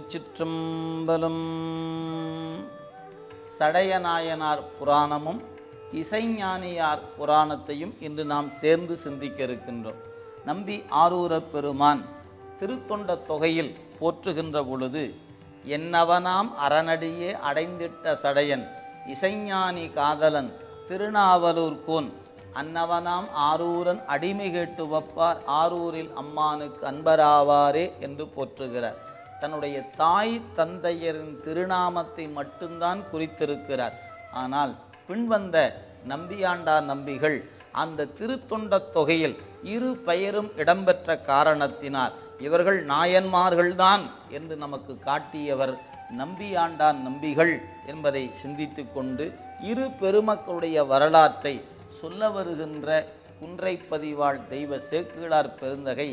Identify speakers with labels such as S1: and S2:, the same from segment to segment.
S1: திருச்சிற்றம்பலம். சடையநாயனார் புராணமும் இசைஞானியார் புராணத்தையும் இன்று நாம் சேர்ந்து சிந்திக்க இருக்கின்றோம். நம்பி ஆரூரப் பெருமான் திருத்தொண்ட தொகையில் போற்றுகின்ற பொழுது, என்னவனாம் அறநடியே அடைந்திட்ட சடையன் இசைஞானி காதலன் திருநாவலூர்கோன் அன்னவனாம் ஆரூரன் அடிமை கேட்டு வப்பார் ஆரூரில் அம்மானுக்கு அன்பராவாரே என்று போற்றுகிறார். தன்னுடைய தாய் தந்தையரின் திருநாமத்தை மட்டும்தான் குறித்திருக்கிறார். ஆனால் பின்வந்த நம்பியாண்டார் நம்பிகள் அந்த திருத்தொண்ட தொகையில் இரு பெயரும் இடம்பெற்ற காரணத்தினால் இவர்கள் நாயன்மார்கள்தான் என்று நமக்கு காட்டியவர் நம்பியாண்டார் நம்பிகள் என்பதை சிந்தித்து கொண்டு இரு பெருமக்களுடைய வரலாற்றை சொல்ல வருகின்ற குன்றைப்பதிவாள் தெய்வ சேக்கிழார் பெருந்தகை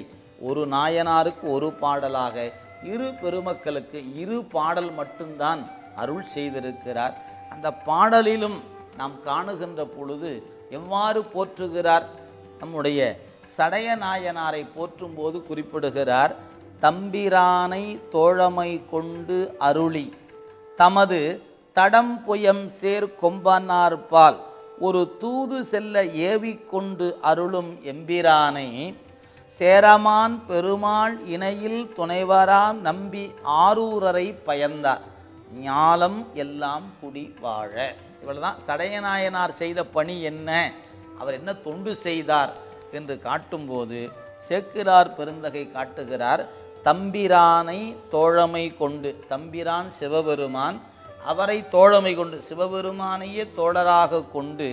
S1: ஒரு நாயனாருக்கு ஒரு பாடலாக இரு பெருமக்களுக்கு இரு பாடல் மட்டும்தான் அருள் செய்திருக்கிறார். அந்த பாடலிலும் நாம் காணுகின்ற பொழுது எவ்வாறு போற்றுகிறார்? நம்முடைய சடையநாயனாரை போற்றும் போது குறிப்பிடுகிறார், தம்பிரானை தோழமை கொண்டு அருளி தமது தடம் புயம் சேர் கொம்பனார்பால் ஒரு தூது செல்ல ஏவிக்கொண்டு அருளும் எம்பிரானை சேரமான் பெருமாள் இணையில் துணைவராம் நம்பி ஆரூரரை பயந்தார் ஞாலம் எல்லாம் குடி வாழ. இவ்வளவுதான் சடையநாயனார் செய்த பணி என்ன, அவர் என்ன தொண்டு செய்தார் என்று காட்டும்போது சேக்கிழார் பெருந்தகை காட்டுகிறார், தம்பிரானை தோழமை கொண்டு, தம்பிரான் சிவபெருமான், அவரை தோழமை கொண்டு சிவபெருமானையே தோழராக கொண்டு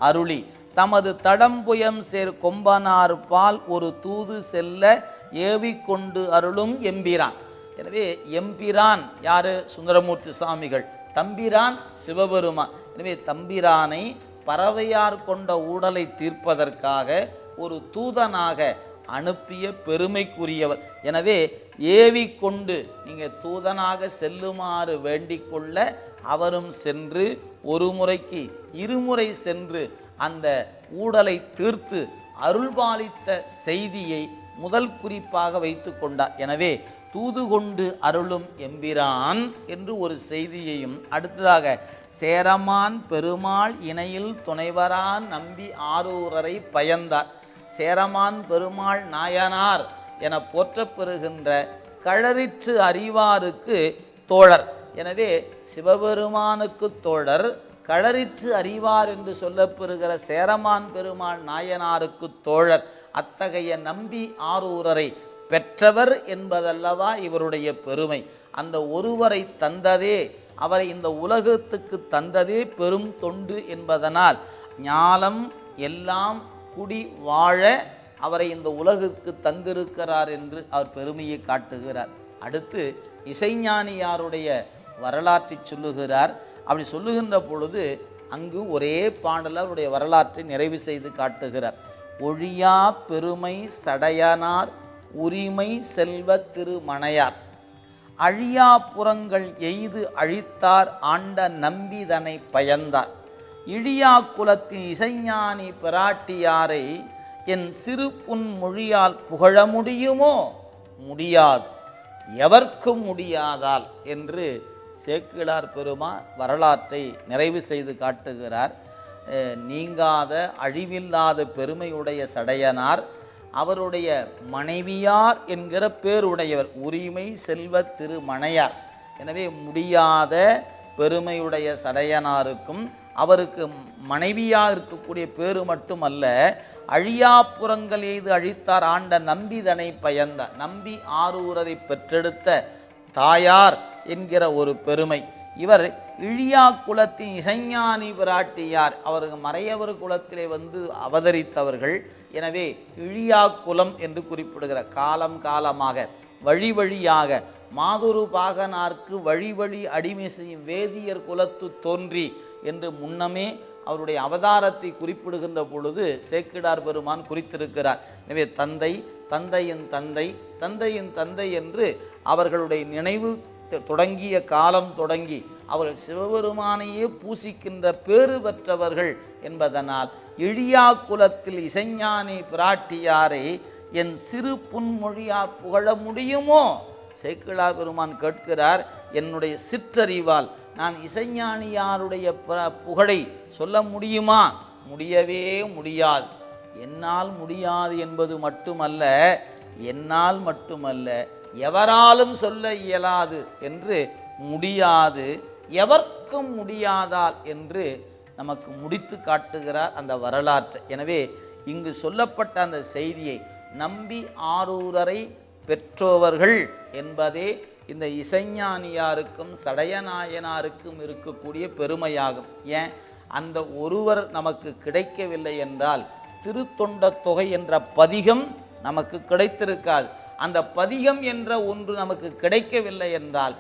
S1: அருளி தமது தடம்புயம் சேர் கொம்பனார் பால் ஒரு தூது செல்ல ஏவிக்கொண்டு அருளும் எம்பிரான். எனவே எம்பிரான் யாரு? சுந்தரமூர்த்தி சுவாமிகள். தம்பிரான் சிவபெருமான். எனவே தம்பிரானை பறவையார் கொண்ட ஊடலை தீர்ப்பதற்காக ஒரு தூதனாக அனுப்பிய பெருமைக்குரியவர். எனவே ஏவிக்கொண்டு நீங்கள் தூதனாக செல்லுமாறு வேண்டிக் கொள்ள அவரும் சென்று ஒரு முறைக்கு இருமுறை சென்று அந்த ஊடலை தீர்த்து அருள்பாலித்த செய்தியை முதல் குறிப்பாக வைத்து கொண்டார். எனவே தூது கொண்டு அருளும் எம்பிரான் என்று ஒரு செய்தியையும், அடுத்ததாக சேரமான் பெருமாள் இணையில் துணைவரான் நம்பி ஆரூரரை பயந்தார். சேரமான் பெருமாள் நாயனார் என போற்றப்பெறுகின்ற களரிற்று அறிவாருக்கு தோழர். எனவே சிவபெருமானுக்கு தோழர், களரிற்று அறிவார் என்று சொல்லப்பெறுகிற சேரமான் பெருமாள் நாயனாருக்கு தோழர். அத்தகைய நம்பி ஆரூரரை பெற்றவர் என்பதல்லவா இவருடைய பெருமை. அந்த ஒருவரை தந்ததே, அவரை இந்த உலகத்துக்கு தந்ததே பெரும் தொண்டு என்பதனால் ஞாலம் எல்லாம் குடி வாழ அவரை இந்த உலகுக்கு தந்திருக்கிறார் என்று அவர் பெருமையை காட்டுகிறார். அடுத்து இசைஞானியாருடைய வரலாற்றை சொல்லுகிறார். அப்படி சொல்லுகின்ற பொழுது அங்கு ஒரே பாடல் அவருடைய வரலாற்றை நிறைவு செய்து காட்டுகிறார். ஒழியா பெருமை சடையனார் உரிமை செல்வ திருமணையார் அழியா புறங்கள் எய்து அழித்தார் ஆண்ட நம்பிதனை பயந்தார் இழியா குலத்தின் இசைஞானி பிராட்டியாரை என் சிறு புன் மொழியால் புகழ முடியுமோ? முடியாது, எவர்க்கும் முடியாதால் என்று சேக்கிழார் பெருமான் வரலாற்றை நிறைவு செய்து காட்டுகிறார். நீங்காத அழிவில்லாத பெருமையுடைய சடையனார், அவருடைய மனைவியார் என்கிற பேருடையவர் உரிமை செல்வ திருமணையார். எனவே முடியாத பெருமையுடைய சடையனாருக்கும் அவருக்கு மனைவியாக இருக்கக்கூடிய பேரு மட்டுமல்ல, அழியாப்புறங்கள் எய்து அழித்தார் ஆண்ட நம்பிதனை பயந்தார். நம்பி ஆரூரரை பெற்றெடுத்த தாயார் என்கிற ஒரு பெருமை. இவர் இழியா குலத்தின் இசைஞானி பிராட்டியார், அவருக்கு மறையவர் குலத்திலே வந்து அவதரித்தவர்கள். எனவே இழியா குலம் என்று குறிப்பிடுகிற காலம் காலமாக வழி வழியாக மாதுரு பாகனார்க்கு வழி வழி அடிமை செய்யும் வேதியர் குலத்து தோன்றி என்று முன்னமே அவருடைய அவதாரத்தை குறிப்பிடுகின்ற பொழுது சேக்கிழார் பெருமான் குறித்திருக்கிறார். எனவே தந்தை, தந்தையின் தந்தை, தந்தையின் தந்தை என்று அவர்களுடைய நினைவு தொடங்கிய காலம் தொடங்கி அவர்கள் சிவபெருமானையே பூசிக்கின்ற பேறு பெற்றவர்கள் என்பதனால் இழியா குலத்தில் இசைஞானி பிராட்டியாரை என் சிறு புன்மொழியா புகழ முடியுமோ? சேக்கிழா பெருமான் கேட்கிறார், என்னுடைய சிற்றறிவால் நான் இசைஞானியாருடைய புகழை சொல்ல முடியுமா? முடியவே முடியாது. என்னால் முடியாது என்பது மட்டுமல்ல, என்னால் மட்டுமல்ல எவராலும் சொல்ல இயலாது என்று முடியாது, எவர்க்கும் முடியாதால் என்று நமக்கு முடித்து காட்டுகிறார் அந்த வரலாற்றை. எனவே இங்கு சொல்லப்பட்ட அந்த செய்தியை நம்பி ஆரூரரை பெற்றோர்கள் என்பதே இந்த இசைஞானியாருக்கும் சடையநாயனாருக்கும் இருக்கக்கூடிய பெருமையாகும். ஏன், அந்த ஒருவர் நமக்கு கிடைக்கவில்லை என்றால் திருத்தொண்ட தொகை என்ற பதிகம் நமக்கு கிடைத்திருக்காது. அந்த பதிகம் என்ற ஒன்று நமக்கு கிடைக்கவில்லை என்றால்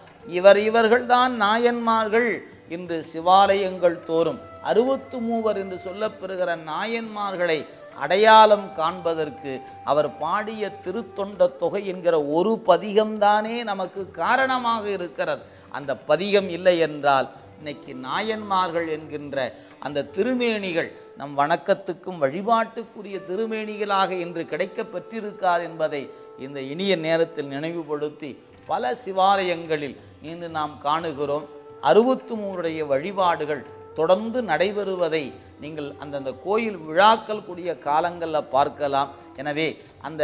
S1: இவர்கள்தான் நாயன்மார்கள் இன்று சிவாலயங்கள் தோறும் 63 என்று சொல்லப்பெறுகிற நாயன்மார்களை அடையாளம் காண்பதற்கு அவர் பாடிய திருத்தொண்ட தொகை என்கிற ஒரு பதிகம்தானே நமக்கு காரணமாக இருக்கிறது. அந்த பதிகம் இல்லை என்றால் இன்னைக்கு நாயன்மார்கள் என்கின்ற அந்த திருமேனிகள் நம் வணக்கத்துக்கும் வழிபாட்டுக்குரிய திருமேனிகளாக இன்று கிடைக்க பெற்றிருக்காது என்பதை இந்த இனிய நேரத்தில் நினைவுபடுத்தி, பல சிவாலயங்களில் இன்று நாம் காணுகிறோம் 63 வழிபாடுகள் தொடர்ந்து நடைபெறுவதை நீங்கள் அந்தந்த கோயில் விழாக்கள் கூடிய காலங்களில் பார்க்கலாம். எனவே அந்த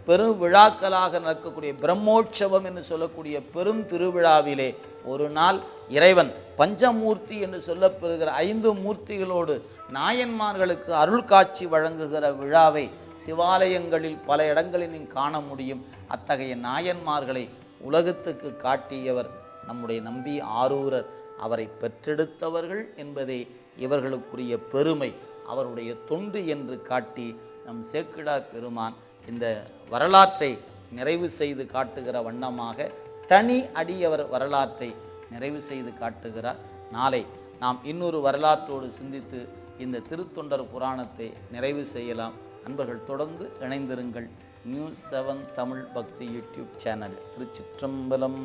S1: பெரும் விழாக்களாக நடக்கக்கூடிய பிரம்மோற்சவம் என்று சொல்லக்கூடிய பெரும் திருவிழாவிலே ஒரு நாள் இறைவன் பஞ்சமூர்த்தி என்று சொல்லப்பெறுகிற 5 மூர்த்திகளோடு நாயன்மார்களுக்கு அருள் காட்சி வழங்குகிற விழாவை சிவாலயங்களில் பல இடங்களில் நீங்கள் காண முடியும். அத்தகைய நாயன்மார்களை உலகத்துக்கு காட்டியவர் நம்முடைய நம்பி ஆரூரர். அவரை பெற்றெடுத்தவர்கள் என்பதே இவர்களுக்குரிய பெருமை, அவருடைய தொண்டு என்று காட்டி நம் சேக்கிழா பெருமான் இந்த வரலாற்றை நிறைவு செய்து காட்டுகிற வண்ணமாக தனி அடியவர் வரலாற்றை நிறைவு செய்து காட்டுகிறார். நாளை நாம் இன்னொரு வரலாற்றோடு சிந்தித்து இந்த திருத்தொண்டர் புராணத்தை நிறைவு செய்யலாம். அன்பர்கள் தொடர்ந்து இணைந்திருங்கள். நியூஸ் 7 தமிழ் பக்தி யூடியூப் சேனல். திருச்சிற்றம்பலம்.